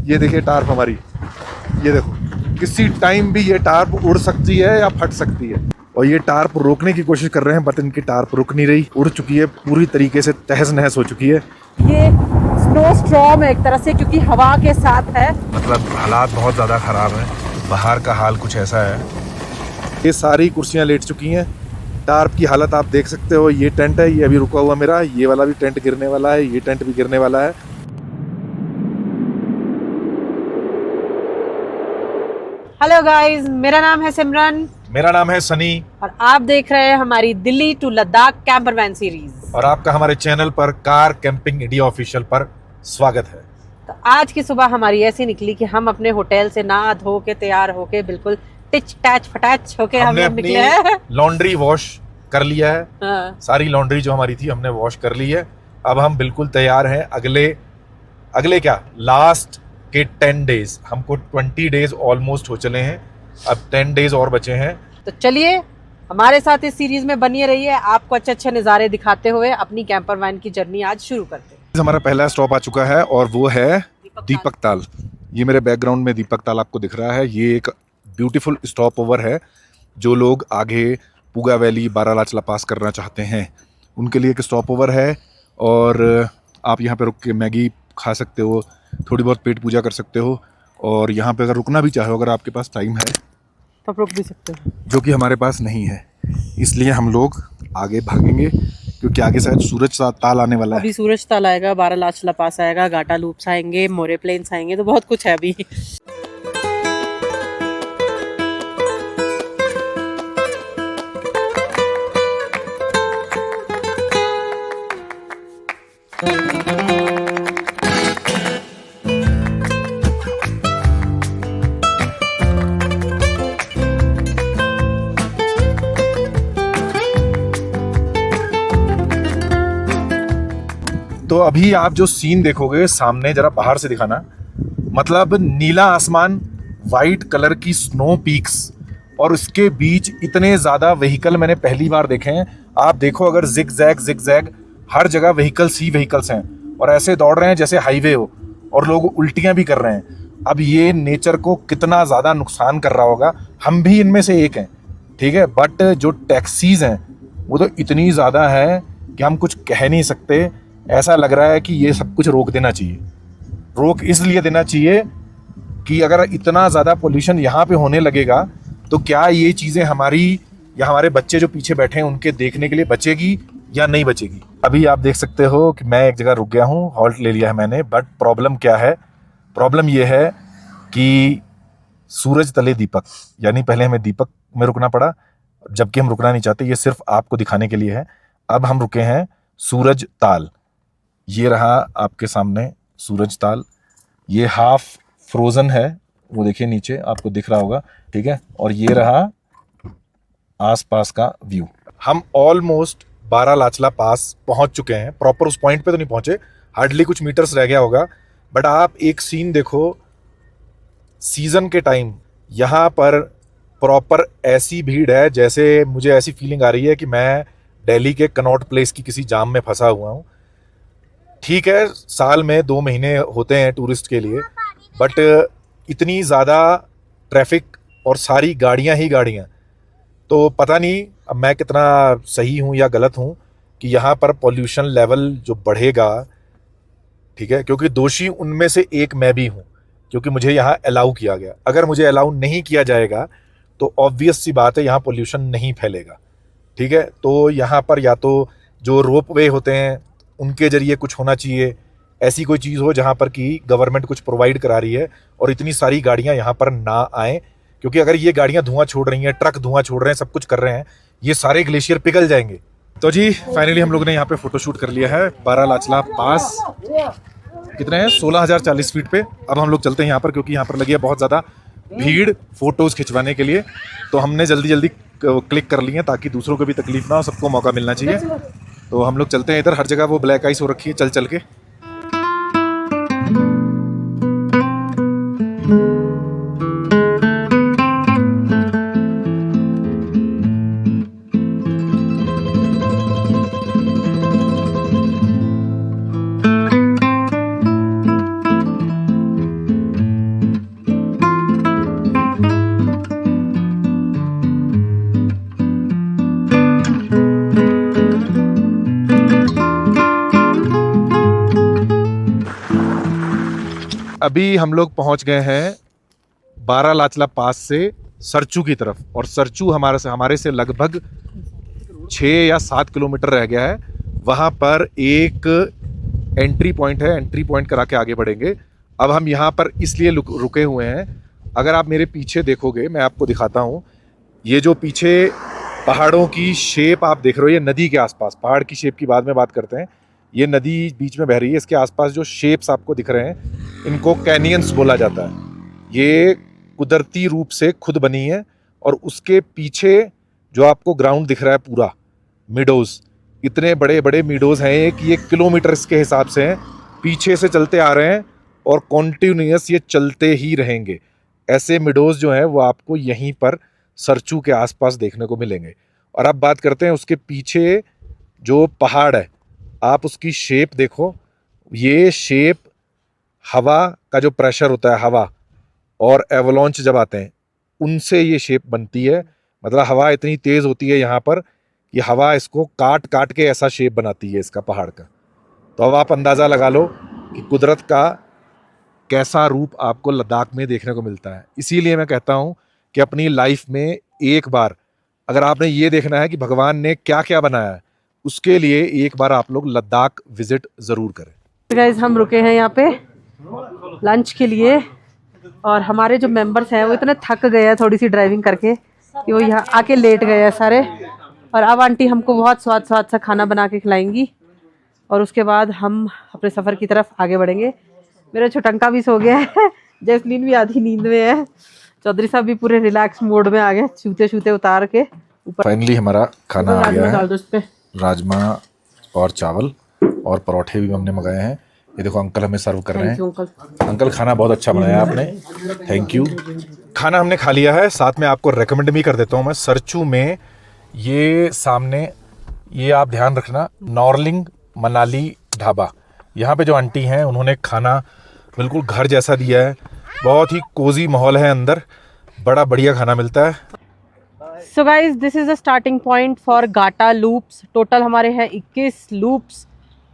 ये देखिए टार्प हमारी, ये देखो, किसी टाइम भी ये टार्प उड़ सकती है या फट सकती है। और ये टार्प रोकने की कोशिश कर रहे हैं बट इनकी टार्प रुक नहीं रही, उड़ चुकी है, पूरी तरीके से तहस नहस हो चुकी है। ये स्नो स्टॉर्म है एक तरह से, क्योंकि हवा के साथ है। मतलब हालात बहुत ज़्यादा ख़राब हैं, बाहर का हाल कुछ ऐसा है। ये सारी कुर्सियाँ लेट चुकी हैं, टार्प की हालत आप देख सकते हो। ये टेंट है, ये अभी रुका हुआ मेरा, ये वाला भी टेंट गिरने वाला है, ये टेंट भी गिरने वाला है। हेलो गाइस, मेरा नाम है सिमरन, मेरा नाम है सनी, और आप देख रहे हैं हमारी Delhi to Ladakh camper van series. और आपका हमारे चैनल पर कार कैंपिंग इंडिया ऑफिशियल पर स्वागत है। तो आज की सुबह हमारी ऐसी निकली कि हम अपने होटल से नहा धो के तैयार होके बिल्कुल टिच टैच फटैच होके हम लोग निकले हैं। लॉन्ड्री वॉश कर लिया है, हाँ। सारी लॉन्ड्री जो हमारी थी हमने वॉश कर ली है। अब हम बिल्कुल तैयार हैं अगले क्या लास्ट के 10 डेज, हमको 20 डेज ऑलमोस्ट हो चले हैं, अब 10 डेज और बचे हैं। तो चलिए हमारे साथ इस सीरीज में बनिए रहिए, आपको अच्छे अच्छे नज़ारे दिखाते हुए अपनी कैंपर वैन की जर्नी आज शुरू करते हैं। हमारा पहला स्टॉप आ चुका है और वो है दीपक ताल। ये मेरे बैकग्राउंड में दीपक ताल आपको दिख रहा है। ये एक ब्यूटीफुल स्टॉप ओवर है। जो लोग आगे पूगा वैली, बारालाचला पास करना चाहते हैं उनके लिए एक स्टॉप ओवर है, और आप यहाँ पे रुक के मैगी खा सकते हो, थोड़ी बहुत पेट पूजा कर सकते हो, और यहाँ पे अगर रुकना भी चाहो, अगर आपके पास टाइम है तो रुक भी सकते हो, जो कि हमारे पास नहीं है। इसलिए हम लोग आगे भागेंगे क्योंकि आगे शायद सूरज ताल आने वाला है। अभी सूरज ताल आएगा, बारालाचला पास आएगा, घाटा लूप्स आएंगे, मोरे प्लेन्स आएंगे, तो बहुत कुछ है अभी। तो अभी आप जो सीन देखोगे सामने, जरा बाहर से दिखाना, मतलब नीला आसमान, वाइट कलर की स्नो पीक्स, और उसके बीच इतने ज़्यादा व्हीकल मैंने पहली बार देखे हैं। आप देखो, अगर जिग जैग हर जगह व्हीकल्स ही व्हीकल्स हैं, और ऐसे दौड़ रहे हैं जैसे हाईवे हो, और लोग उल्टियाँ भी कर रहे हैं। अब ये नेचर को कितना ज़्यादा नुकसान कर रहा होगा, हम भी इनमें से एक हैं, ठीक है, बट जो टैक्सीज़ हैं वो तो इतनी ज़्यादा है कि हम कुछ कह नहीं सकते। ऐसा लग रहा है कि ये सब कुछ रोक देना चाहिए। रोक इसलिए देना चाहिए कि अगर इतना ज़्यादा पोल्यूशन यहाँ पे होने लगेगा तो क्या ये चीज़ें हमारी या हमारे बच्चे जो पीछे बैठे हैं उनके देखने के लिए बचेगी या नहीं बचेगी। अभी आप देख सकते हो कि मैं एक जगह रुक गया हूँ, हॉल्ट ले लिया है मैंने, बट प्रॉब्लम क्या है? प्रॉब्लम ये है कि सूरज तले दीपक, यानी पहले हमें दीपक में रुकना पड़ा, जबकि हम रुकना नहीं चाहते, ये सिर्फ आपको दिखाने के लिए है। अब हम रुके हैं सूरज ताल। ये रहा आपके सामने सूरज ताल, ये हाफ फ्रोजन है, वो देखिए नीचे आपको दिख रहा होगा, ठीक है, और ये रहा आसपास का व्यू। हम ऑलमोस्ट बारालाचला पास पहुंच चुके हैं, प्रॉपर उस पॉइंट पे तो नहीं पहुंचे, हार्डली कुछ मीटर्स रह गया होगा। बट आप एक सीन देखो, सीजन के टाइम यहाँ पर प्रॉपर ऐसी भीड़ है जैसे मुझे ऐसी फीलिंग आ रही है कि मैं दिल्ली के कनॉट प्लेस की किसी जाम में फंसा हुआ हूँ। ठीक है, साल में 2 महीने होते हैं टूरिस्ट के लिए, बट इतनी ज़्यादा ट्रैफिक और सारी गाड़ियाँ ही गाड़ियाँ, तो पता नहीं अब मैं कितना सही हूँ या गलत हूँ कि यहाँ पर पॉल्यूशन लेवल जो बढ़ेगा, ठीक है, क्योंकि दोषी उनमें से एक मैं भी हूँ, क्योंकि मुझे यहाँ अलाउ किया गया। अगर मुझे अलाउ नहीं किया जाएगा तो ऑब्वियस सी बात है यहाँ पॉल्यूशन नहीं फैलेगा, ठीक है। तो यहाँ पर या तो जो रोप वे होते हैं उनके जरिए कुछ होना चाहिए, ऐसी कोई चीज़ हो जहाँ पर कि गवर्नमेंट कुछ प्रोवाइड करा रही है और इतनी सारी गाड़ियाँ यहाँ पर ना आएँ, क्योंकि अगर ये गाड़ियाँ धुआं छोड़ रही हैं, ट्रक धुआं छोड़ रहे हैं, सब कुछ कर रहे हैं, ये सारे ग्लेशियर पिघल जाएंगे। तो जी फाइनली हम लोग ने यहाँ पे फोटोशूट कर लिया है बारालाचला पास। कितने हैं? 16,040 फीट पे। अब हम लोग चलते हैं यहाँ पर, क्योंकि यहाँ पर लगी है बहुत ज़्यादा भीड़ फ़ोटोज़ खिंचवाने के लिए, तो हमने जल्दी क्लिक कर लिए ताकि दूसरों को भी तकलीफ ना हो, सबको मौका मिलना चाहिए। तो हम लोग चलते हैं इधर, हर जगह वो ब्लैक आइस हो रखी है चल चल के। अभी हम लोग पहुंच गए हैं बारालाचला पास से सरचू की तरफ, और सरचू हमारे से लगभग 6 या 7 किलोमीटर रह गया है। वहाँ पर एक एंट्री पॉइंट है, एंट्री पॉइंट करा के आगे बढ़ेंगे। अब हम यहाँ पर इसलिए रुके हुए हैं, अगर आप मेरे पीछे देखोगे, मैं आपको दिखाता हूँ, ये जो पीछे पहाड़ों की शेप आप देख रहे हो, ये नदी के आसपास, पहाड़ की शेप की बाद में बात करते हैं, ये नदी बीच में बह रही है, इसके आसपास जो शेप्स आपको दिख रहे हैं इनको कैनियंस बोला जाता है। ये कुदरती रूप से खुद बनी है, और उसके पीछे जो आपको ग्राउंड दिख रहा है पूरा मीडोज़, इतने बड़े बड़े मीडोज़ हैं कि ये किलोमीटर्स के हिसाब से हैं, पीछे से चलते आ रहे हैं और कॉन्टिन्यूस ये चलते ही रहेंगे। ऐसे मीडोज़ जो हैं वो आपको यहीं पर सरचू के आसपास देखने को मिलेंगे। और अब बात करते हैं उसके पीछे जो पहाड़ है, आप उसकी शेप देखो, ये शेप हवा का जो प्रेशर होता है, हवा और एवलॉन्च जब आते हैं उनसे ये शेप बनती है। मतलब हवा इतनी तेज़ होती है यहाँ पर कि हवा इसको काट काट के ऐसा शेप बनाती है इसका पहाड़ का। तो अब आप अंदाज़ा लगा लो कि कुदरत का कैसा रूप आपको लद्दाख में देखने को मिलता है। इसीलिए मैं कहता हूँ कि अपनी लाइफ में एक बार अगर आपने ये देखना है कि भगवान ने क्या क्या बनाया है, उसके लिए एक बार आप लोग लद्दाख विजिट ज़रूर करें। गाइस हम रुके हैं यहाँ पे लंच के लिए, और हमारे जो मेंबर्स हैं वो इतने थक गए हैं थोड़ी सी ड्राइविंग करके कि वो यहाँ आके लेट गए हैं सारे। और अब आंटी हमको बहुत स्वाद सा खाना बना के खिलाएंगी, और उसके बाद हम अपने सफ़र की तरफ आगे बढ़ेंगे। मेरा छोटंका भी सो गया है, जैस्मीन भी आधी नींद में है, चौधरी साहब भी पूरे रिलैक्स मोड में आ गए, छूते छूते उतार के ऊपर। फाइनली हमारा खाना आ गया है, उस पे राजमा और चावल और परोठे भी हमने मंगाए हैं। ये देखो अंकल हमें सर्व कर रहे हैं। अंकल खाना बहुत अच्छा बनाया आपने, थैंक यू। खाना हमने खा लिया है, साथ में आपको रेकमेंड भी कर देता हूँ मैं, सरचू में ये सामने, ये आप ध्यान रखना, नॉर्लिंग मनाली ढाबा, यहाँ पे जो आंटी हैं उन्होंने खाना बिल्कुल घर जैसा दिया है, बहुत ही कोजी माहौल है अंदर, बड़ा बढ़िया खाना मिलता है। So guys this is the starting point for Gata loops. Total हमारे हैं 21 लूप्स,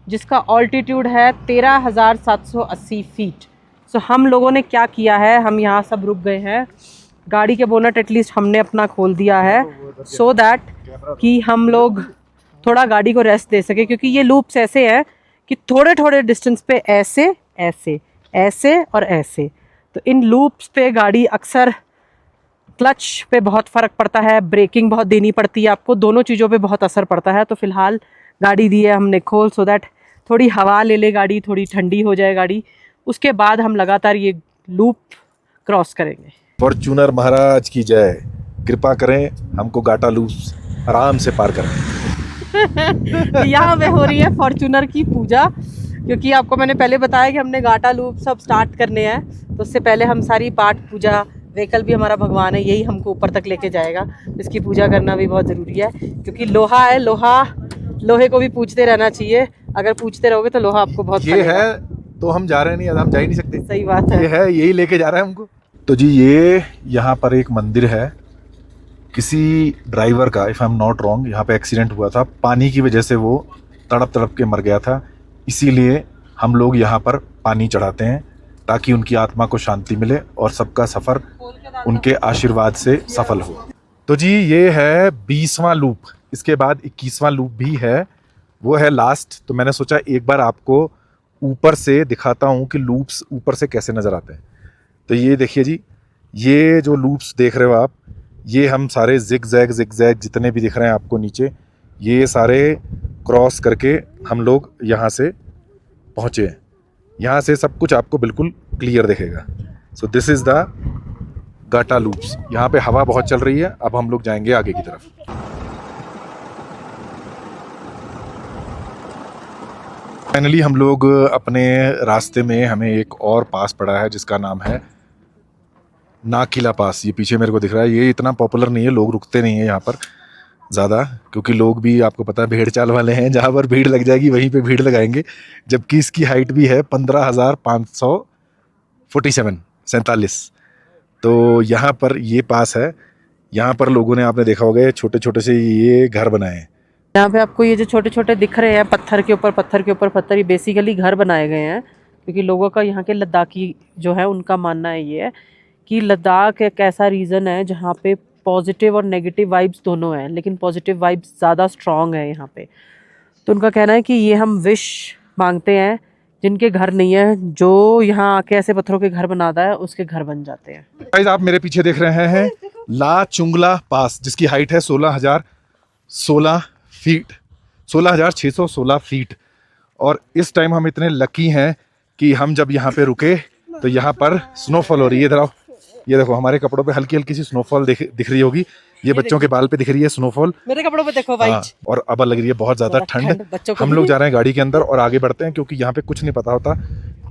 जिसका ऑल्टीट्यूड है 13,780 फीट। सो हम लोगों ने क्या किया है, हम यहाँ सब रुक गए हैं, गाड़ी के बोनट एटलीस्ट हमने अपना खोल दिया है सो दैट कि हम लोग थोड़ा गाड़ी को रेस्ट दे सके, क्योंकि ये लूप्स ऐसे हैं कि थोड़े थोड़े डिस्टेंस पे ऐसे ऐसे ऐसे और ऐसे, तो इन लूप्स पे गाड़ी अक्सर क्लच पे बहुत फ़र्क पड़ता है, ब्रेकिंग बहुत देनी पड़ती है आपको, दोनों चीज़ों पे बहुत असर पड़ता है। तो फ़िलहाल गाड़ी दी है हमने खोल, सो दैट थोड़ी हवा ले ले गाड़ी, थोड़ी ठंडी हो जाए गाड़ी, उसके बाद हम लगातार ये लूप क्रॉस करेंगे। फॉर्च्यूनर महाराज की जय, कृपा करें हमको गाटा लूप्स आराम से पार करें। यहाँ पे हो रही है फॉर्च्यूनर की पूजा, क्योंकि आपको मैंने पहले बताया कि हमने गाटा लूप सब स्टार्ट करने हैं, तो उससे पहले हम सारी पाठ पूजा, व्हीकल भी हमारा भगवान है, यही हमको ऊपर तक लेके जाएगा, इसकी पूजा करना भी बहुत ज़रूरी है, क्योंकि लोहा है, लोहे को भी पूछते रहना चाहिए, अगर पूछते रहोगे तो लोहा आपको बहुत ये है तो हम जा रहे हैं, नहीं हम जा ही नहीं सकते। सही बात है, ये है, यही लेके जा रहा है हमको। तो जी ये यहाँ पर एक मंदिर है, किसी ड्राइवर का, if I am not wrong, यहाँ पे एक्सीडेंट हुआ था, पानी की वजह से वो तड़प तड़प के मर गया था, इसीलिए हम लोग यहाँ पर पानी चढ़ाते हैं ताकि उनकी आत्मा को शांति मिले और सबका सफ़र उनके आशीर्वाद से सफल हो। तो जी ये है 20वां लूप, इसके बाद 21वां लूप भी है, वो है लास्ट। तो मैंने सोचा एक बार आपको ऊपर से दिखाता हूँ कि लूप्स ऊपर से कैसे नज़र आते हैं। तो ये देखिए जी, ये जो लूप्स देख रहे हो आप, ये हम सारे जिग जैग जितने भी दिख रहे हैं आपको नीचे, ये सारे क्रॉस करके हम लोग यहाँ से पहुँचे हैं। यहाँ से सब कुछ आपको बिल्कुल क्लियर दिखेगा। So this is the Gata loops. यहाँ पे हवा बहुत चल रही है, अब हम लोग जाएंगे आगे की तरफ। फाइनली हम लोग अपने रास्ते में, हमें एक और पास पड़ा है जिसका नाम है नाकिला पास। ये पीछे मेरे को दिख रहा है, ये इतना पॉपुलर नहीं है, लोग रुकते नहीं है यहाँ पर ज़्यादा, क्योंकि लोग भी आपको पता है भेड़ चाल वाले हैं, जहाँ पर भीड़ लग जाएगी वहीं पे भीड़ लगाएंगे। जबकि इसकी हाइट भी है 15,547। तो यहाँ पर ये पास है, यहाँ पर लोगों ने, आपने देखा होगा, छोटे छोटे से ये घर बनाए हैं। यहाँ पे आपको ये जो छोटे छोटे दिख रहे हैं पत्थर के ऊपर पत्थर, ये बेसिकली घर बनाए गए हैं, क्योंकि लोगों का यहाँ के लद्दाखी जो है उनका मानना है ये है कि लद्दाख एक ऐसा रीज़न है जहाँ पे पॉजिटिव और नेगेटिव वाइब्स दोनों हैं, लेकिन पॉजिटिव वाइब्स ज़्यादा स्ट्रॉन्ग है यहाँ पे। तो उनका कहना है कि ये हम विश मांगते हैं, जिनके घर नहीं है, जो यहाँ आके ऐसे पत्थरों के घर बनाता है उसके घर बन जाते हैं। गाइस आप मेरे पीछे देख रहे हैं ला चुंगला पास, जिसकी हाइट है 16,016 फीट, 16,616 फीट। और इस टाइम हम इतने लकी हैं कि हम जब यहाँ पे रुके तो यहाँ पर स्नोफॉल हो रही है। इधर आओ, ये देखो हमारे कपड़ों पे हल्की हल्की सी स्नोफॉल दिख रही होगी, ये बच्चों के बाल पे दिख रही है स्नोफॉल, मेरे कपड़ों पे देखो हाँ, वाइट। और अब लग रही है बहुत ज्यादा ठंड। हम लोग जा रहे हैं गाड़ी के अंदर और आगे बढ़ते हैं, क्योंकि यहाँ पे कुछ नहीं पता होता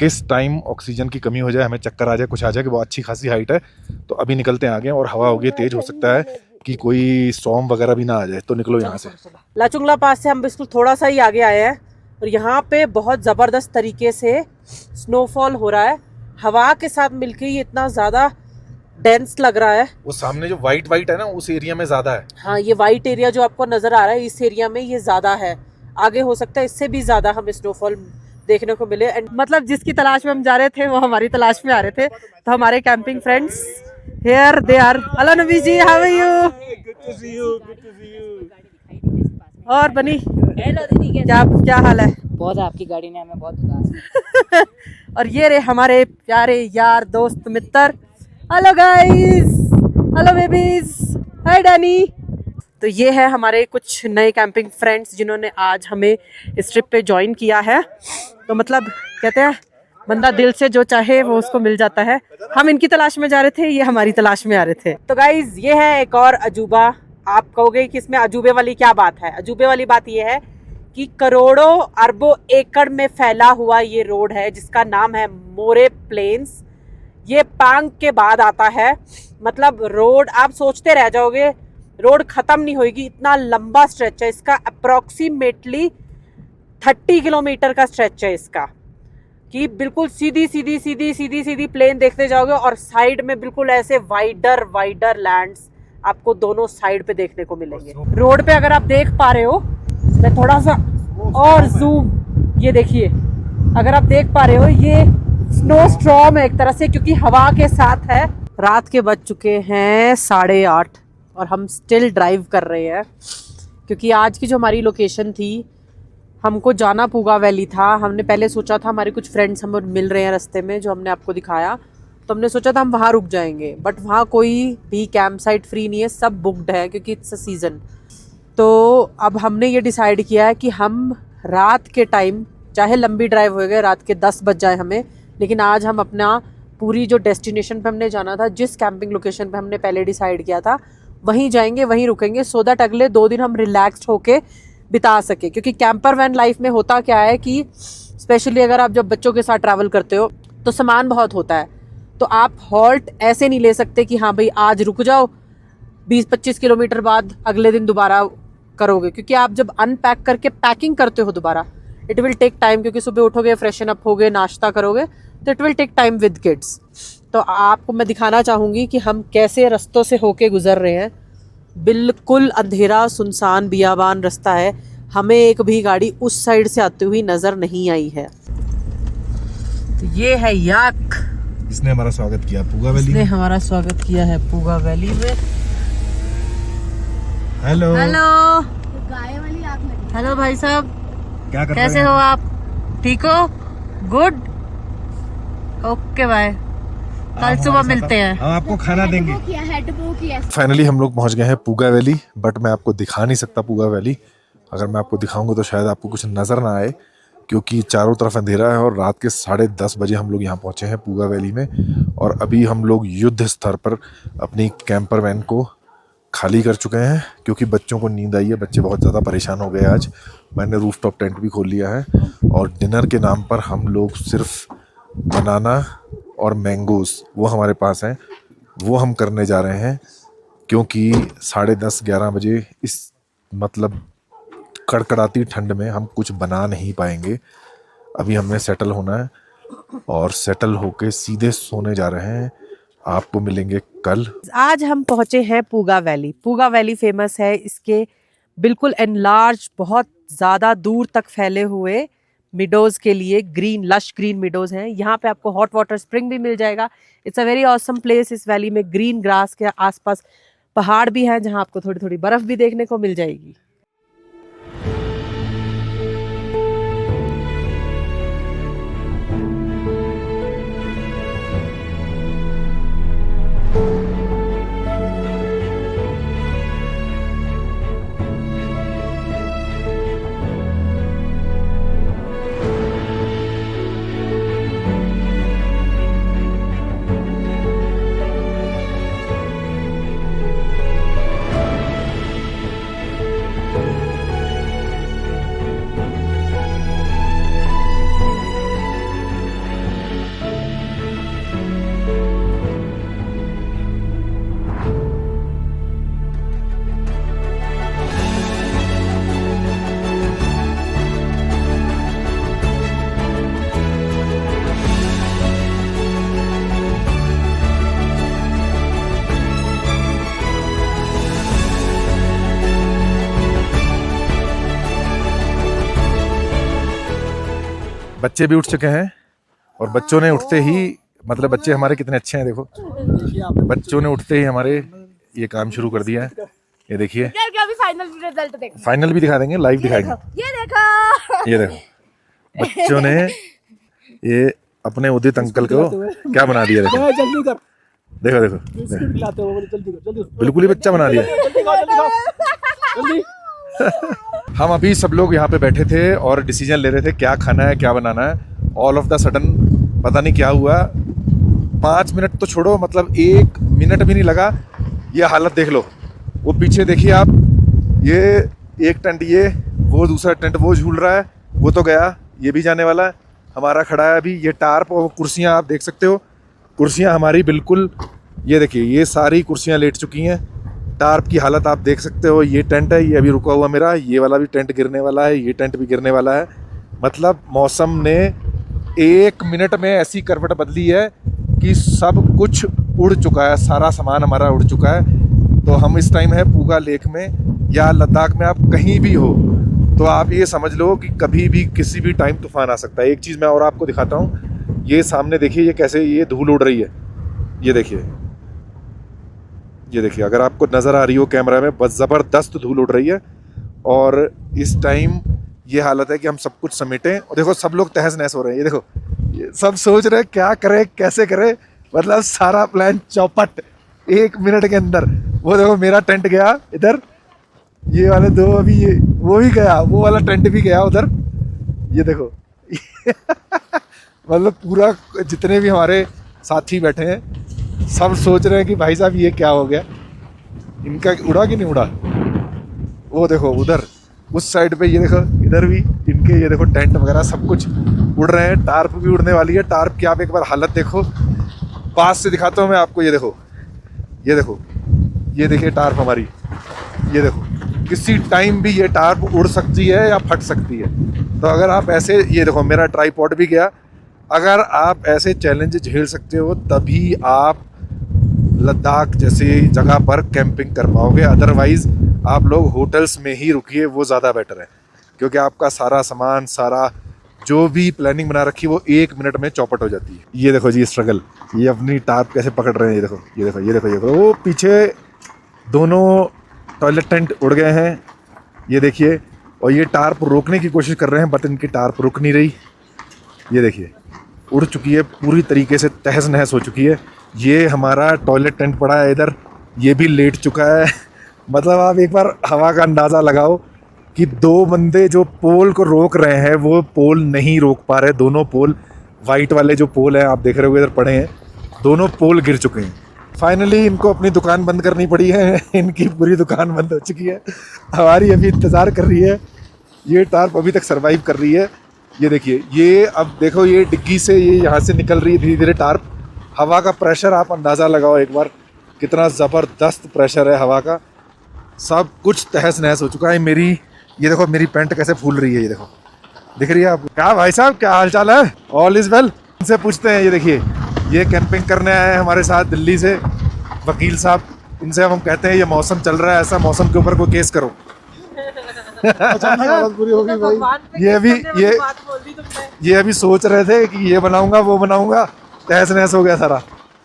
किस टाइम ऑक्सीजन की कमी हो जाए, हमें चक्कर आ जाए, कुछ आ जाए, कि वो अच्छी खासी हाइट है। तो अभी निकलते हैं आगे, और हवा होगी तेज, हो सकता है कि कोई स्टॉर्म वगैरह भी ना आ जाए। तो निकलो यहाँ से। लाचुंगला पास से हम बिल्कुल थोड़ा सा ही आगे आए हैं और यहाँ पे बहुत ज़बरदस्त तरीके से स्नोफॉल हो रहा है। हवा के साथ मिलके ये इतना ज़्यादा डेंस लग रहा है। वो सामने जो वाइट वाइट है ना, उस एरिया में ज्यादा है। हाँ, ये वाइट एरिया जो आपको नजर आ रहा है, इस एरिया में ये ज्यादा है। आगे हो सकता है इससे भी ज्यादा हमें स्नोफॉल देखने को मिले। एंड मतलब जिसकी तलाश में हम जा रहे थे वो हमारी तलाश में आ रहे थे। तो हमारे camping friends here they are. Hello Nabi ji, how are you? Good to see you, good to see you. और बनी, हेलो दीदी, क्या हाल है? बहुत आपकी गाड़ी ने हमें बहुत उदास और ये रहे हमारे प्यारे यार दोस्त मित्र। हेलो गाइस, हेलो बेबीज, हाय डैनी। तो ये है हमारे कुछ नए कैंपिंग फ्रेंड्स जिन्होंने आज हमें इस ट्रिप पे ज्वाइन किया है। तो मतलब कहते हैं बंदा दिल से जो चाहे वो उसको मिल जाता है। हम इनकी तलाश में जा रहे थे, ये हमारी तलाश में आ रहे थे। तो गाइज ये है एक और अजूबा। आप कहोगे कि इसमें अजूबे वाली क्या बात है? अजूबे वाली बात ये है कि करोड़ों अरबों एकड़ में फैला हुआ ये रोड है जिसका नाम है मोरे प्लेन्स। ये पांग के बाद आता है। मतलब रोड आप सोचते रह जाओगे, रोड खत्म नहीं होगी, इतना लंबा स्ट्रेच है इसका। अप्रोक्सीमेटली 30 किलोमीटर का स्ट्रेच है इसका, कि बिल्कुल सीधी सीधी सीधी सीधी सीधी प्लेन देखते जाओगे और साइड में बिल्कुल ऐसे वाइडर वाइडर लैंड्स आपको दोनों साइड पे देखने को मिलेंगे। रोड पे अगर आप देख पा रहे हो, मैं थोड़ा सा और जूम, ये देखिए, अगर आप देख पा रहे हो ये स्नो स्टॉर्म है एक तरह से, क्योंकि हवा के साथ है। रात के बज चुके हैं 8:30 और हम स्टिल ड्राइव कर रहे हैं, क्योंकि आज की जो हमारी लोकेशन थी, हमको जाना पूगा वैली था। हमने पहले सोचा था, हमारे कुछ फ्रेंड्स हमें मिल रहे हैं रास्ते में जो हमने आपको दिखाया, तो हमने सोचा था हम वहाँ रुक जाएंगे, बट वहाँ कोई भी कैंप साइट फ्री नहीं है, सब बुकड है क्योंकि इट्स अ सीज़न। तो अब हमने ये डिसाइड किया है कि हम रात के टाइम, चाहे लंबी ड्राइव हो गए, रात के 10 बज जाए हमें, लेकिन आज हम अपना पूरी जो डेस्टिनेशन पे हमने जाना था, जिस कैंपिंग लोकेशन पे हमने पहले डिसाइड किया था, वहीं जाएंगे, वहीं रुकेंगे, सो दैट अगले 2 दिन हम रिलैक्स्ड होके बिता सके। क्योंकि कैंपर वैन लाइफ में होता क्या है कि स्पेशली अगर आप जब बच्चों के साथ ट्रैवल करते हो तो सामान बहुत होता है, तो आप हॉल्ट ऐसे नहीं ले सकते कि हाँ भाई आज रुक जाओ, 20-25 किलोमीटर बाद अगले दिन दोबारा करोगे, क्योंकि आप जब अनपैक करके पैकिंग करते हो दोबारा, इट विल टेक टाइम, क्योंकि सुबह उठोगे, फ्रेशन अप होगे, नाश्ता करोगे, तो it will take time with kids. तो आपको मैं दिखाना चाहूँगी कि हम कैसे रास्तों से होके गुजर रहे हैं। बिल्कुल अंधेरा सुनसान बियाबान रास्ता है, हमें एक भी गाड़ी उस साइड से आती हुई नज़र नहीं आई है। तो ये है याक, इसने हमारा स्वागत किया पूगा वैली इसने में। हमारा स्वागत किया है पूगा वैली में। हेलो हेलो गाय वाली आग लगी। हेलो भाई साहब, क्या कर कैसे रहे हो हैं? आप? ठीक हो? गुड, ओके बाय, कल सुबह मिलते हैं। हम आपको खाना देंगे। हेड बो किया। फाइनली हम लोग पहुंच गए हैं पूगा वैली, बट मैं आपको दिखा नहीं सकता पूगा वैली। अगर मैं आपको दिखाऊंगा तो शायद आपको कुछ नज़र ना आए, क्योंकि चारों तरफ अंधेरा है। और रात के 10:30 बजे हम लोग यहाँ पहुँचे हैं पूगा वैली में, और अभी हम लोग युद्ध स्तर पर अपनी कैंपर वैन को खाली कर चुके हैं, क्योंकि बच्चों को नींद आई है, बच्चे बहुत ज़्यादा परेशान हो गए आज। मैंने रूफटॉप टेंट भी खोल लिया है, और डिनर के नाम पर हम लोग सिर्फ बनाना और मैंगोज़ वो हमारे पास हैं, वो हम करने जा रहे हैं, क्योंकि 10:30-11 बजे इस मतलब कड़कड़ाती ठंड में हम कुछ बना नहीं पाएंगे। अभी हमें सेटल होना है, और सेटल होके सीधे सोने जा रहे हैं। आपको मिलेंगे कल। आज हम पहुंचे हैं Puga valley. Puga valley famous है इसके बिल्कुल एनलार्ज, बहुत ज़्यादा दूर तक फैले हुए मिडोज के लिए, ग्रीन लश ग्रीन मिडोज हैं। यहाँ पे आपको हॉट वाटर स्प्रिंग भी मिल जाएगा। It's a very awesome place. इस वैली में ग्रीन ग्रास के आसपास पहाड़ भी हैं जहाँ आपको थोड़ी थोड़ी बर्फ भी देखने को मिल जाएगी। बच्चे भी उठ चुके हैं और बच्चों ने उठते ही, मतलब बच्चे हमारे कितने अच्छे हैं देखो, बच्चों ने उठते ही हमारे ये काम शुरू कर दिया है। ये देखिए, अभी फाइनल रिजल्ट देखो। फाइनल भी दिखा देंगे, लाइव दिखाएंगे। ये देखो बच्चों ने ये अपने उदित अंकल को क्या बना दिया। देखो जल्दी कर, देखो देखो, खिलाते हो, जल्दी कर, जल्दी बिल्कुल ही बच्चा बना दिया। जल्दी। हम अभी सब लोग यहाँ पे बैठे थे और डिसीजन ले रहे थे क्या खाना है क्या बनाना है। ऑल ऑफ द सडन पता नहीं क्या हुआ, 5 मिनट तो छोड़ो, मतलब 1 मिनट भी नहीं लगा। ये हालत देख लो, वो पीछे देखिए आप, ये एक टेंट ये, वो दूसरा टेंट वो झूल रहा है, वो तो गया, ये भी जाने वाला है। हमारा खड़ा है अभी ये टार्प और कुर्सियाँ आप देख सकते हो। कुर्सियाँ हमारी बिल्कुल, ये देखिए ये सारी कुर्सियाँ लेट चुकी हैं। टार्प की हालत आप देख सकते हो। ये टेंट है, ये अभी रुका हुआ मेरा, ये वाला भी टेंट गिरने वाला है, ये टेंट भी गिरने वाला है। मतलब मौसम ने 1 मिनट में ऐसी करवट बदली है कि सब कुछ उड़ चुका है, सारा सामान हमारा उड़ चुका है। तो हम इस टाइम है पूगा लेक में या लद्दाख में, आप कहीं भी हो तो आप ये समझ लो कि कभी भी किसी भी टाइम तूफान आ सकता है। एक चीज़ मैं और आपको दिखाता हूँ, ये सामने देखिए, ये कैसे ये धूल उड़ रही है, ये देखिए, ये देखिए, अगर आपको नज़र आ रही हो कैमरा में, बस ज़बरदस्त धूल उड़ रही है। और इस टाइम ये हालत है कि हम सब कुछ समेटें, और देखो सब लोग तहस नहस हो रहे हैं। ये देखो, ये सब सोच रहे हैं क्या करें कैसे करें, मतलब सारा प्लान चौपट 1 मिनट के अंदर। वो देखो मेरा टेंट गया इधर, ये वाले 2 अभी, ये वो भी गया, वो वाला टेंट भी गया उधर, ये देखो। मतलब पूरा जितने भी हमारे साथी बैठे हैं सब सोच रहे हैं कि भाई साहब ये क्या हो गया, इनका उड़ा कि नहीं उड़ा। वो देखो उधर उस साइड पे, ये देखो इधर भी इनके, ये देखो टेंट वगैरह सब कुछ उड़ रहे हैं। टार्प भी उड़ने वाली है। टार्प की आप एक बार हालत देखो, पास से दिखाता हूँ मैं आपको। ये देखो, ये देखो, ये देखिए टार्प हमारी, ये देखो, किसी टाइम भी ये टार्प उड़ सकती है या फट सकती है। तो अगर आप ऐसे, ये देखो मेरा ट्राईपॉड भी गया, अगर आप ऐसे चैलेंज झेल सकते हो तभी आप लद्दाख जैसी जगह पर कैंपिंग कर पाओगे। अदरवाइज़ आप लोग होटल्स में ही रुकिए, वो ज़्यादा बेटर है, क्योंकि आपका सारा सामान, सारा जो भी प्लानिंग बना रखी वो 1 मिनट में चौपट हो जाती है। ये देखो जी स्ट्रगल, ये अपनी टार्प कैसे पकड़ रहे हैं, ये देखो, ये देखो, ये देखो, ये देखो, वो पीछे दोनों टॉयलेट टेंट उड़ गए हैं, ये देखिए। और ये टार्प रोकने की कोशिश कर रहे हैं बट इनकी टार्प रुक नहीं रही। ये देखिए उड़ चुकी है, पूरी तरीके से तहस नहस हो चुकी है। ये हमारा टॉयलेट टेंट पड़ा है इधर, ये भी लेट चुका है। मतलब आप एक बार हवा का अंदाज़ा लगाओ कि 2 बंदे जो पोल को रोक रहे हैं वो पोल नहीं रोक पा रहे। दोनों पोल, वाइट वाले जो पोल हैं आप देख रहे हो इधर पड़े हैं, दोनों पोल गिर चुके हैं। फाइनली इनको अपनी दुकान बंद करनी पड़ी है। इनकी पूरी दुकान बंद हो चुकी है, हमारी अभी इंतज़ार कर रही है। ये टार्प अभी तक सर्वाइव कर रही है। ये देखिए, ये अब देखो, ये डिग्गी से ये यहाँ से निकल रही है धीरे धीरे टार्प। हवा का प्रेशर आप अंदाज़ा लगाओ एक बार, कितना ज़बरदस्त प्रेशर है हवा का। सब कुछ तहस नहस हो चुका है। मेरी, ये देखो मेरी पैंट कैसे फूल रही है, ये देखो, दिख रही है आपको? क्या भाई साहब, क्या हाल चाल है? All is well. इनसे पूछते हैं। ये देखिए, ये कैंपिंग करने आए हैं हमारे साथ दिल्ली से वकील साहब। इनसे हम कहते हैं ये मौसम चल रहा है ऐसा, मौसम के ऊपर कोई केस करो। अचानक हालत पूरी होगी भाई। ये अभी सोच रहे थे कि ये बनाऊंगा वो बनाऊंगा, तहस नहस हो गया सारा।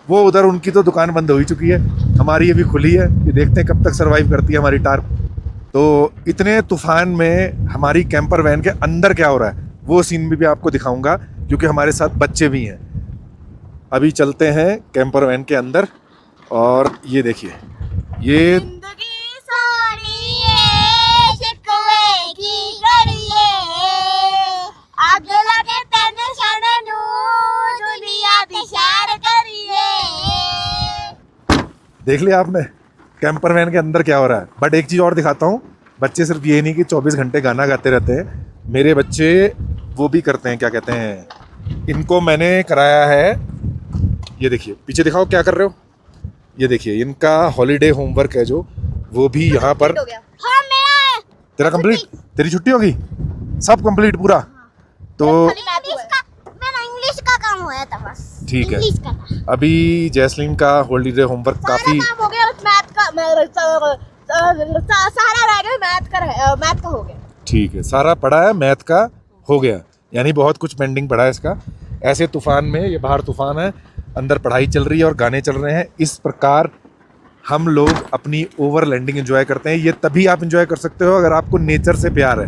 वो उधर उनकी तो दुकान बंद हो ही चुकी है, हमारी अभी खुली है। ये देखते हैं कब तक सरवाइव करती है हमारी टार्प। तो इतने तूफान में हमारी कैंपर वैन के अंदर क्या हो रहा है वो सीन भी आपको दिखाऊंगा, क्योंकि हमारे साथ बच्चे भी हैं। अभी चलते हैं कैंपर वैन के अंदर और ये देखिए, ये देख लिया आपने कैंपर वैन के अंदर क्या हो रहा है। बट एक चीज़ और दिखाता हूँ, बच्चे सिर्फ ये नहीं कि 24 घंटे गाना गाते रहते हैं, मेरे बच्चे वो भी करते हैं, क्या कहते हैं, इनको मैंने कराया है, ये देखिए पीछे दिखाओ क्या कर रहे हो, ये देखिए इनका हॉलीडे होमवर्क है जो, वो भी यहाँ पर। तेरा कंप्लीट, तेरी छुट्टी होगी, सब कंप्लीट पूरा। तो इंग्लिश का काम हुआ था बस, ठीक है, अभी जैस्लीन का हॉलीडे होमवर्क काफी हो गया, मैथ का सारा रह गया, मैथ का हो गया। ठीक है, सारा पढ़ा है, मैथ का हो गया, यानी बहुत कुछ पेंडिंग पड़ा है इसका। ऐसे तूफान में, ये बाहर तूफान है, अंदर पढ़ाई चल रही है और गाने चल रहे हैं। इस प्रकार हम लोग अपनी ओवरलैंडिंग एंजॉय करते हैं। ये तभी आप एंजॉय कर सकते हो अगर आपको नेचर से प्यार है,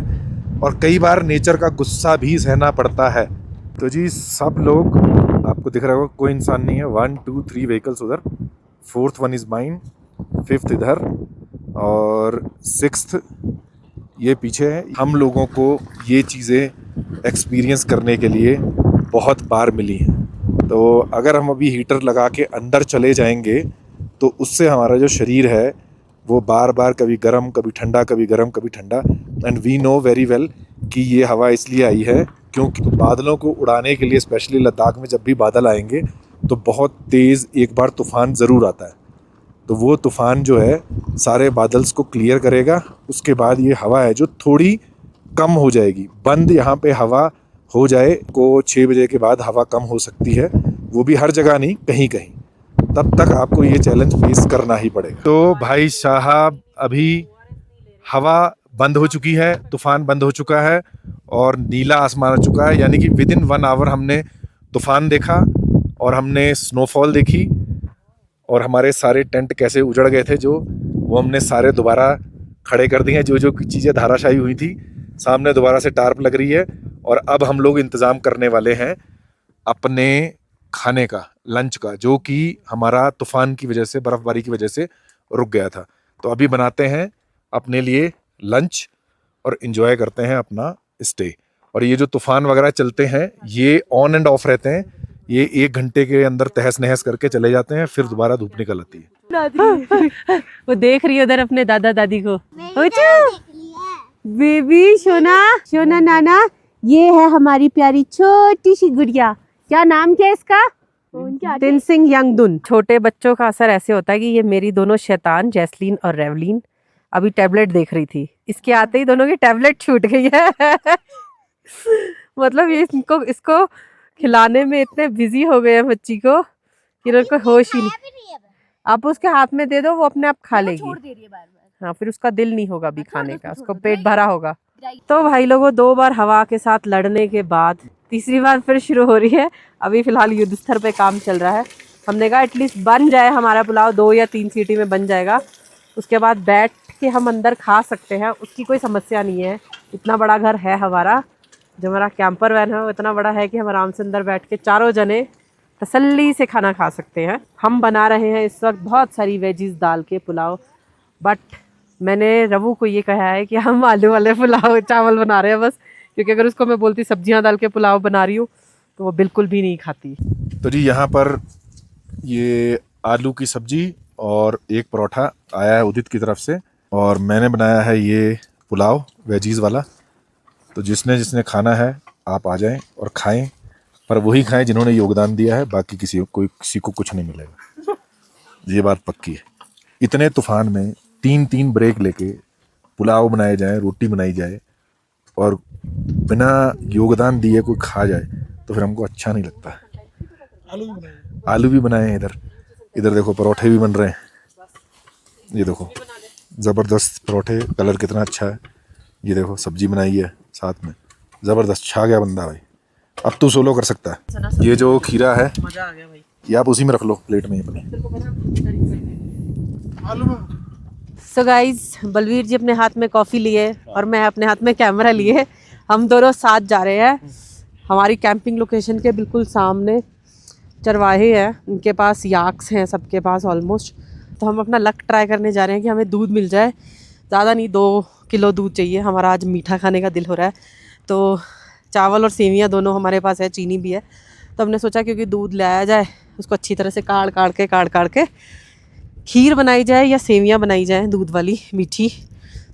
और कई बार नेचर का गुस्सा भी सहना पड़ता है। तो जी सब लोग, आपको दिख रहा होगा कोई इंसान नहीं है, 1 2 3 व्हीकल्स उधर, 4th one is mine, 5th इधर और 6th ये पीछे है। हम लोगों को ये चीज़ें एक्सपीरियंस करने के लिए बहुत बार मिली हैं। तो अगर हम अभी हीटर लगा के अंदर चले जाएंगे तो उससे हमारा जो शरीर है वो बार बार कभी गर्म कभी ठंडा, कभी गर्म कभी ठंडा। And we know very well कि ये हवा इसलिए आई है क्योंकि बादलों को उड़ाने के लिए, स्पेशली लद्दाख में जब भी बादल आएंगे तो बहुत तेज़ एक बार तूफ़ान ज़रूर आता है। तो वो तूफ़ान जो है सारे बादल्स को क्लियर करेगा, उसके बाद ये हवा है जो थोड़ी कम हो जाएगी। बंद यहाँ पे हवा हो जाए को 6 बजे के बाद हवा कम हो सकती है, वो भी हर जगह नहीं, कहीं कहीं। तब तक आपको ये चैलेंज फेस करना ही पड़ेगा। तो भाई साहब अभी हवा बंद हो चुकी है, तूफ़ान बंद हो चुका है और नीला आसमान आ चुका है, यानी कि विदिन 1 आवर हमने तूफ़ान देखा और हमने स्नोफॉल देखी और हमारे सारे टेंट कैसे उजड़ गए थे जो, वो हमने सारे दोबारा खड़े कर दिए हैं। जो जो चीज़ें धाराशायी हुई थी, सामने दोबारा से टार्प लग रही है। और अब हम लोग इंतज़ाम करने वाले हैं अपने खाने का, लंच का, जो कि हमारा तूफ़ान की वजह से, बर्फ़बारी की वजह से रुक गया था। तो अभी बनाते हैं अपने लिए लंच और इन्जॉय करते हैं अपना स्टे। और ये जो तूफ़ान वगैरह चलते हैं ये ऑन एंड ऑफ रहते हैं, ये 1 घंटे के अंदर तहस नहस करके चले जाते हैं, फिर दोबारा धूप निकल आती है। वो देख रही है उधर अपने दादा दादी को। बेबी सोना, सोना नाना, ये है हमारी प्यारी छोटी सी गुड़िया। क्या नाम क्या है इसका? तिनसिंग यंगदुन। छोटे बच्चों का असर ऐसे होता है कि ये मेरी दोनों शैतान जैस्लीन और रेवलीन अभी टैबलेट देख रही थी, इसके आते ही दोनों की टैबलेट छूट गई है। मतलब ये इसको खिलाने में इतने बिजी हो गए हैं बच्ची को कि उनको होश ही नहीं। आप उसके हाथ में दे दो, वो अपने आप खा लेगी। हाँ, फिर उसका दिल नहीं होगा अभी खाने का, उसको पेट भरा होगा। तो भाई लोगों, 2 बार हवा के साथ लड़ने के बाद तीसरी बार फिर शुरू हो रही है। अभी फिलहाल युद्ध स्तर पे काम चल रहा है। हमने कहा एटलीस्ट बन जाए हमारा पुलाव, 2 या 3 सीटी में बन जाएगा, उसके बाद बैठ के हम अंदर खा सकते हैं, उसकी कोई समस्या नहीं है। इतना बड़ा घर है हमारा, जो हमारा कैंपर वैन है वो इतना बड़ा है कि हम आराम से अंदर बैठ के चारों जने तसल्ली से खाना खा सकते हैं। हम बना रहे हैं इस वक्त बहुत सारी वेजीज डाल के पुलाव, बट मैंने रवू को ये कहा है कि हम आलू वाले पुलाव चावल बना रहे हैं बस, क्योंकि अगर उसको मैं बोलती सब्जियां डाल के पुलाव बना रही हूँ तो वो बिल्कुल भी नहीं खाती। तो जी यहाँ पर ये आलू की सब्जी और एक परोठा आया है उदित की तरफ से, और मैंने बनाया है ये पुलाव वेजीज वाला। तो जिसने जिसने खाना है आप आ जाएं और खाएं, पर वही खाएं जिन्होंने योगदान दिया है, बाकी किसी को कुछ नहीं मिलेगा, ये बात पक्की है। इतने तूफान में 3-3 ब्रेक लेके पुलाव बनाए जाए, रोटी बनाई जाए और बिना योगदान दिए कोई खा जाए तो फिर हमको अच्छा नहीं लगता है। आलू भी बनाए हैं इधर देखो, परोठे भी बन रहे हैं, ये देखो ज़बरदस्त परोठे, कलर कितना अच्छा है। ये देखो सब्जी बनाई है साथ में, ज़बरदस्त छा गया बंदा भाई। अब तू सोलो कर सकता है। ये जो खीरा है मजा आ गया भाई। ये आप उसी में रख लो प्लेट में अपने। सो गाइज, बलवीर जी अपने हाथ में कॉफ़ी लिए और मैं अपने हाथ में कैमरा लिए, हम दोनों साथ जा रहे हैं। हमारी कैंपिंग लोकेशन के बिल्कुल सामने चरवाहे हैं, उनके पास याक्स हैं सबके पास ऑलमोस्ट। तो हम अपना लक ट्राई करने जा रहे हैं कि हमें दूध मिल जाए। ज़्यादा नहीं, 2 किलो दूध चाहिए, हमारा आज मीठा खाने का दिल हो रहा है। तो चावल और सेवियाँ दोनों हमारे पास है, चीनी भी है। तो हमने सोचा क्योंकि दूध लाया जाए, उसको अच्छी तरह से काट के खीर बनाई जाए या सेवियाँ बनाई जाए दूध वाली मीठी।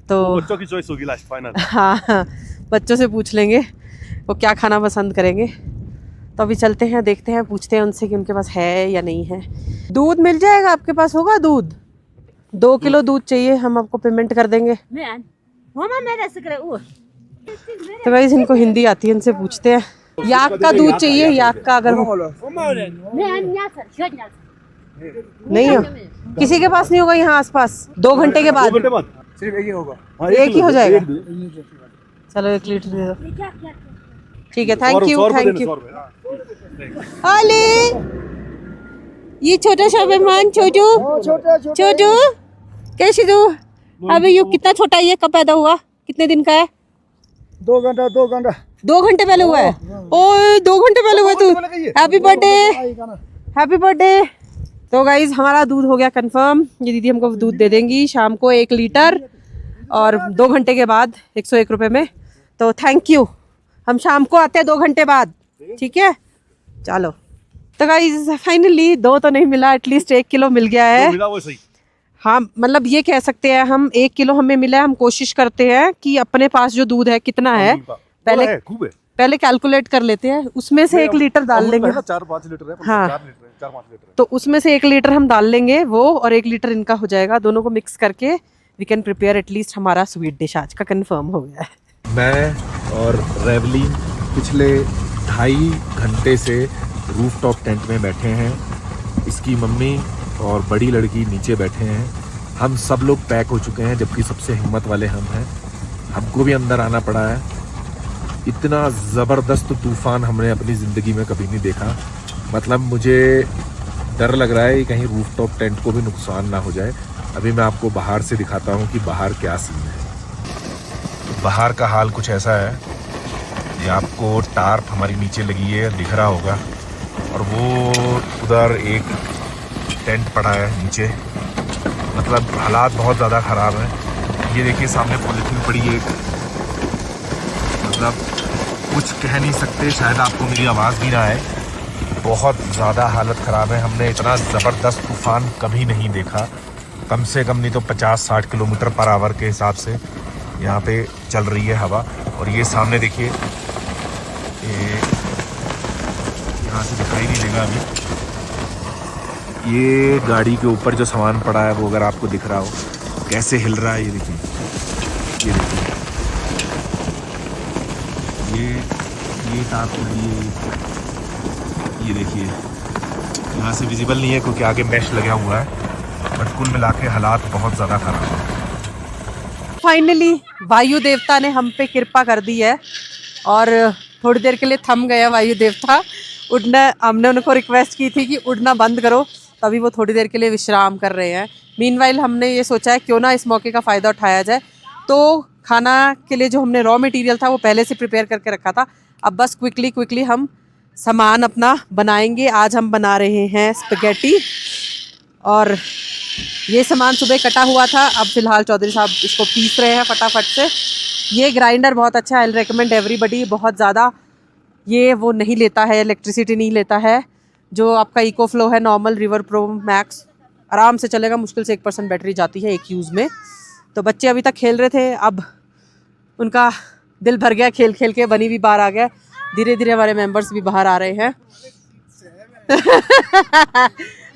तो बच्चों की चॉइस होगी लास्ट फाइनल। हाँ, बच्चों से पूछ लेंगे वो क्या खाना पसंद करेंगे। तो अभी चलते हैं, देखते हैं, पूछते हैं उनसे कि उनके पास है या नहीं है। दूध मिल जाएगा, आपके पास होगा दूध? 2 किलो दूध चाहिए, हम आपको पेमेंट कर देंगे। तो गाइस, इनको हिंदी आती है, इनसे पूछते हैं। याक का दूध चाहिए, याक का अगर हो। नहीं हो, किसी के पास नहीं होगा यहाँ आसपास? 2 घंटे के बाद सिर्फ एक ही होगा। एक ही हो जाएगा। चलो 1 लीटर दे दो। ठीक है, thank you, thank you. Ali, ये छोटा सा मेहमान छोटू कैसे तू? अभी यू कितना छोटा है, ये कब पैदा हुआ, कितने दिन का है? 2 घंटा 2 घंटे पहले हुआ है। ओए 2 घंटे पहले हुआ तू। Happy birthday, happy birthday. तो गाइज, हमारा दूध हो गया कंफर्म। ये दीदी हमको दूध दे देंगी शाम को 1 लीटर और 2 घंटे के बाद 101 रुपये में। तो थैंक यू, हम शाम को आते हैं 2 घंटे बाद, ठीक है? चलो। तो गाइज फाइनली 2 तो नहीं मिला, एटलीस्ट 1 किलो मिल गया है। मिला वो सही। हाँ, मतलब ये कह सकते हैं हम 1 किलो हमें मिला है। हम कोशिश करते हैं कि अपने पास जो दूध है कितना है पहले कैलकुलेट कर लेते हैं, उसमें से 1 लीटर डाल लेंगे। 4-5 लीटर है। हाँ, 4-5 लीटर है। तो उसमें से 1 लीटर हम डाल लेंगे वो, और 1 लीटर इनका हो जाएगा। दोनों को मिक्स करके वी कैन प्रिपेयर एटलीस्ट हमारा स्वीट डिश आज का कंफर्म हो गया है। मैं और रेवलिन पिछले 2.5 घंटे से रूफटॉप टेंट में बैठे हैं। इसकी मम्मी और बड़ी लड़की नीचे बैठे हैं। हम सब लोग पैक हो चुके हैं, जबकि सबसे हिम्मत वाले हम हैं। हमको भी अंदर आना पड़ा है। इतना ज़बरदस्त तूफ़ान हमने अपनी ज़िंदगी में कभी नहीं देखा। मतलब मुझे डर लग रहा है कि कहीं रूफटॉप टेंट को भी नुकसान ना हो जाए। अभी मैं आपको बाहर से दिखाता हूँ कि बाहर क्या सीन है। बाहर का हाल कुछ ऐसा है, ये आपको टार्प हमारी नीचे लगी है, दिख रहा होगा, और वो उधर एक टेंट पड़ा है नीचे। मतलब हालात बहुत ज़्यादा ख़राब हैं। ये देखिए सामने पॉलीथीन पड़ी है, मतलब कुछ कह नहीं सकते, शायद आपको मेरी आवाज़ भी ना आए। बहुत ज़्यादा हालत ख़राब है। हमने इतना ज़बरदस्त तूफ़ान कभी नहीं देखा। कम से कम नहीं तो 50-60 किलोमीटर पर आवर के हिसाब से यहाँ पे चल रही है हवा। और ये सामने देखिए, ये यहाँ से दिखाई नहीं देगा अभी, ये गाड़ी के ऊपर जो सामान पड़ा है वो अगर आपको दिख रहा हो कैसे हिल रहा है, ये देखिए, ये देखिए, ये टाप लगी है, ये देखिए। यहाँ से विजिबल नहीं है क्योंकि आगे मैश लगा हुआ है, बट कुल मिला के हालात बहुत ज़्यादा ख़राब है। फाइनली वायु देवता ने हम पे कृपा कर दी है और थोड़ी देर के लिए थम गया वायु देवता उड़ना। हमने उनको रिक्वेस्ट की थी कि उड़ना बंद करो, तभी वो थोड़ी देर के लिए विश्राम कर रहे हैं। मीनवाइल हमने ये सोचा है क्यों ना इस मौके का फ़ायदा उठाया जाए। तो खाना के लिए जो हमने रॉ मटेरियल था वो पहले से प्रिपेयर करके रखा था। अब बस क्विकली हम सामान अपना बनाएंगे। आज हम बना रहे हैं स्पैगेटी, और ये सामान सुबह कटा हुआ था। अब फिलहाल चौधरी साहब इसको पीस रहे हैं फटाफट से। ये ग्राइंडर बहुत अच्छा है, आई विल रिकमेंड एवरीबडी। बहुत ज़्यादा ये वो नहीं लेता है, इलेक्ट्रिसिटी नहीं लेता है। जो आपका इको फ्लो है नॉर्मल, रिवर प्रो मैक्स आराम से चलेगा, मुश्किल से 1% बैटरी जाती है एक यूज़ में। तो बच्चे अभी तक खेल रहे थे, अब उनका दिल भर गया खेल खेल के, बनी भी बाहर आ गया। धीरे धीरे हमारे मेंबर्स भी बाहर आ रहे हैं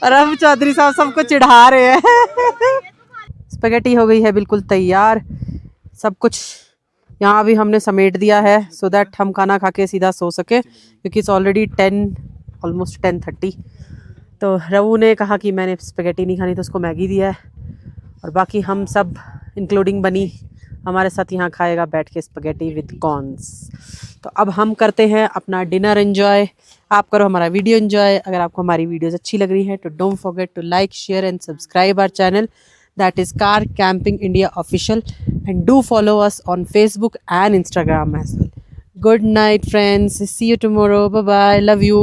और अब चौधरी साहब सबको चिढ़ा रहे हैं। स्पैगेटी हो गई है बिल्कुल तैयार, सब कुछ यहाँ भी हमने समेट दिया है सो दैट हम खाना खा के सीधा सो सके, क्योंकि इट्स ऑलरेडी ऑलमोस्ट 10:30। तो रवू ने कहा कि मैंने स्पैगेटी नहीं खानी तो उसको मैगी दिया है, और बाकी हम सब इंक्लूडिंग बनी हमारे साथ यहाँ खाएगा बैठ के स्पगेटी विद कॉर्न्स। तो अब हम करते हैं अपना डिनर एंजॉय, आप करो हमारा वीडियो एंजॉय। अगर आपको हमारी वीडियोस अच्छी लग रही है तो don't forget to like, share and subscribe our channel, that is Car Camping India Official, and do follow us on Facebook and Instagram as well. Good night friends, see you tomorrow, bye bye, love you.